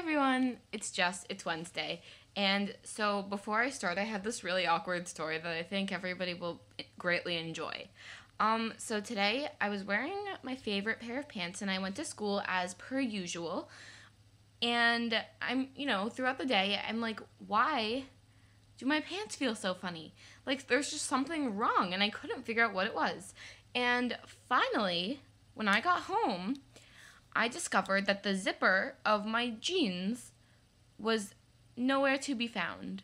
everyone, it's Wednesday. And so before I start, I have this really awkward story that I think everybody will greatly enjoy. So today I was wearing my favorite pair of pants and I went to school as per usual. And throughout the day, I'm like, why do my pants feel so funny? Like, there's just something wrong and I couldn't figure out what it was. And finally, when I got home, I discovered that the zipper of my jeans was nowhere to be found.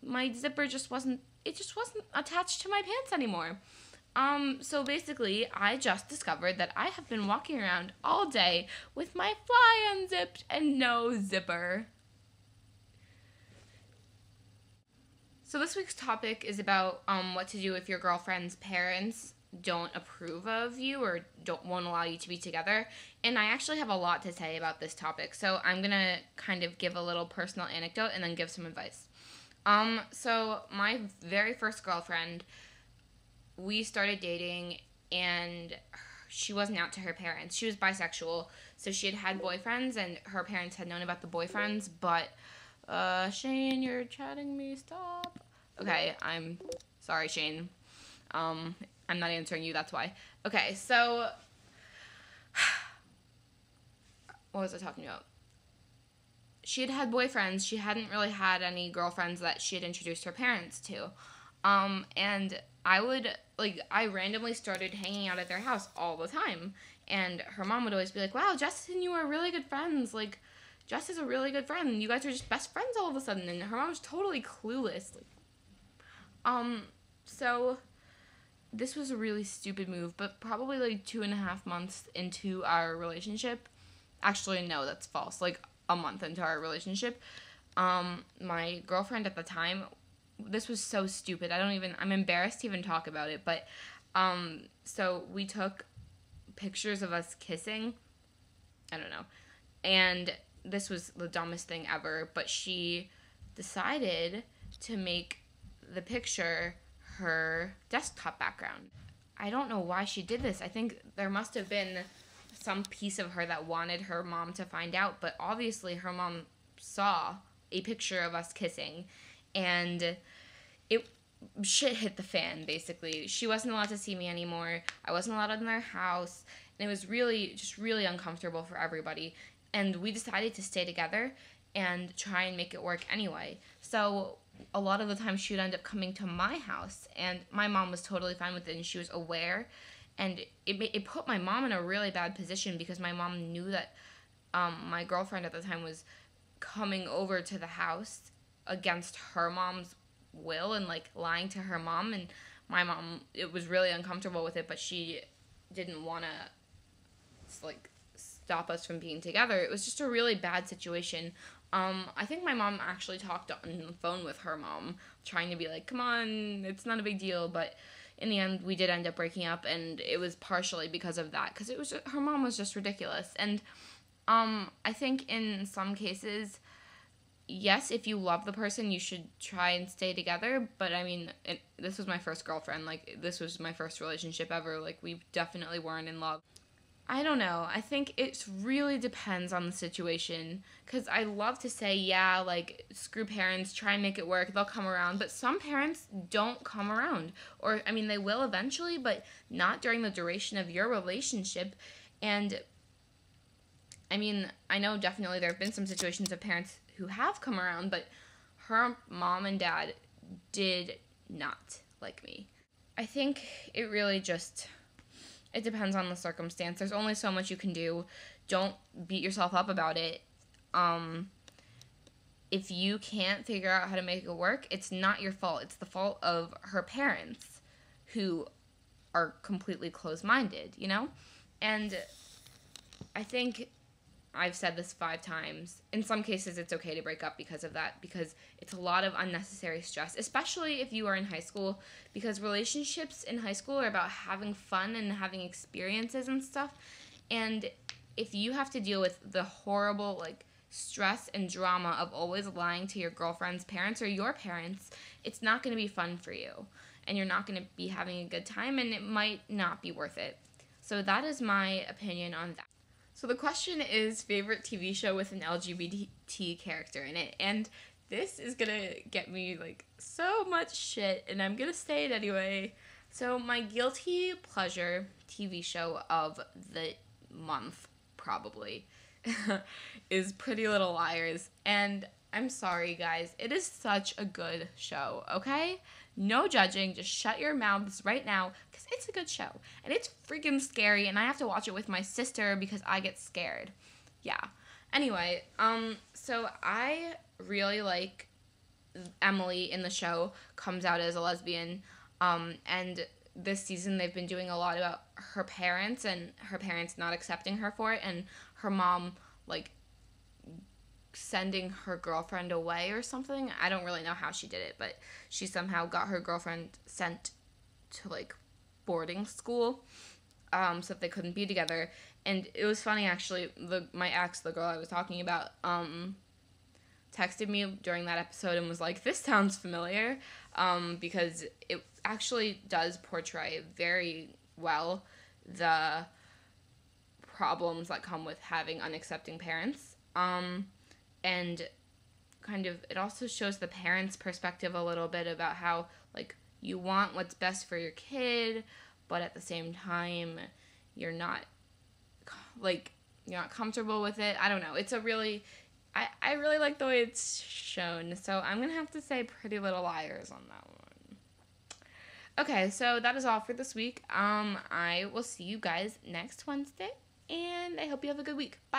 My zipper just wasn't attached to my pants anymore. So basically, I just discovered that I have been walking around all day with my fly unzipped and no zipper. So this week's topic is about what to do if your girlfriend's parents don't approve of you or won't allow you to be together. And I actually have a lot to say about this topic. So I'm going to kind of give a little personal anecdote and then give some advice. So my very first girlfriend, we started dating and she wasn't out to her parents. She was bisexual. So she had boyfriends and her parents had known about the boyfriends, but Shane, you're chatting me. Stop. Okay, I'm sorry, Shane. I'm not answering you, that's why. Okay, so what was I talking about? She had boyfriends. She hadn't really had any girlfriends that she had introduced her parents to. And I randomly started hanging out at their house all the time. And her mom would always be like, wow, Jess and you are really good friends. Like, Jess is a really good friend. You guys are just best friends all of a sudden. And her mom was totally clueless. So this was a really stupid move, but probably like 2.5 months into our relationship. Actually, no, that's false. Like a month into our relationship, my girlfriend at the time, this was so stupid. I'm embarrassed to even talk about it, but, so we took pictures of us kissing. I don't know. And this was the dumbest thing ever, but she decided to make the picture her desktop background. I don't know why she did this. I think there must have been some piece of her that wanted her mom to find out, but obviously her mom saw a picture of us kissing, and shit hit the fan, basically. She wasn't allowed to see me anymore. I wasn't allowed in their house, and it was really uncomfortable for everybody, and we decided to stay together and try and make it work anyway. So a lot of the time she would end up coming to my house, and my mom was totally fine with it, and she was aware, and it put my mom in a really bad position because my mom knew that my girlfriend at the time was coming over to the house against her mom's will and like lying to her mom, and my mom, it was really uncomfortable with it, but she didn't want to like stop us from being together. It was just a really bad situation. I think my mom actually talked on the phone with her mom, trying to be like, come on, it's not a big deal, but in the end, we did end up breaking up, and it was partially because of that, because her mom was just ridiculous, and, I think in some cases, yes, if you love the person, you should try and stay together, but I mean, this was my first girlfriend, like, this was my first relationship ever, like, we definitely weren't in love. I don't know. I think it really depends on the situation, because I love to say, yeah, like, screw parents, try and make it work, they'll come around, but some parents don't come around, or, I mean, they will eventually, but not during the duration of your relationship, and, I mean, I know definitely there have been some situations of parents who have come around, but her mom and dad did not like me. I think it really just... it depends on the circumstance. There's only so much you can do. Don't beat yourself up about it. If you can't figure out how to make it work, it's not your fault. It's the fault of her parents, who are completely closed-minded, you know? And I think I've said this 5 times. In some cases, it's okay to break up because of that, because it's a lot of unnecessary stress, especially if you are in high school, because relationships in high school are about having fun and having experiences and stuff, and if you have to deal with the horrible, like, stress and drama of always lying to your girlfriend's parents or your parents, it's not going to be fun for you, and you're not going to be having a good time, and it might not be worth it. So that is my opinion on that. So the question is favorite TV show with an LGBT character in it. And this is gonna get me like so much shit, and I'm gonna say it anyway. So my guilty pleasure TV show of the month probably is Pretty Little Liars. And I'm sorry guys, it is such a good show, okay? No judging, just shut your mouths right now because it's a good show. And it's freaking scary, and I have to watch it with my sister because I get scared. Yeah. Anyway, so I really like Emily in the show comes out as a lesbian, and this season they've been doing a lot about her parents and her parents not accepting her for it, and her mom like sending her girlfriend away or something. I don't really know how she did it, but she somehow got her girlfriend sent to like boarding school, so that they couldn't be together. And it was funny actually. My ex, the girl I was talking about, texted me during that episode and was like, "This sounds familiar," because it actually does portray very well the problems that come with having unaccepting parents. And kind of, it also shows the parents' perspective a little bit about how, like, you want what's best for your kid, but at the same time, you're not comfortable with it. I don't know. It's a really, I really like the way it's shown, so I'm going to have to say Pretty Little Liars on that one. Okay, so that is all for this week. I will see you guys next Wednesday, and I hope you have a good week. Bye.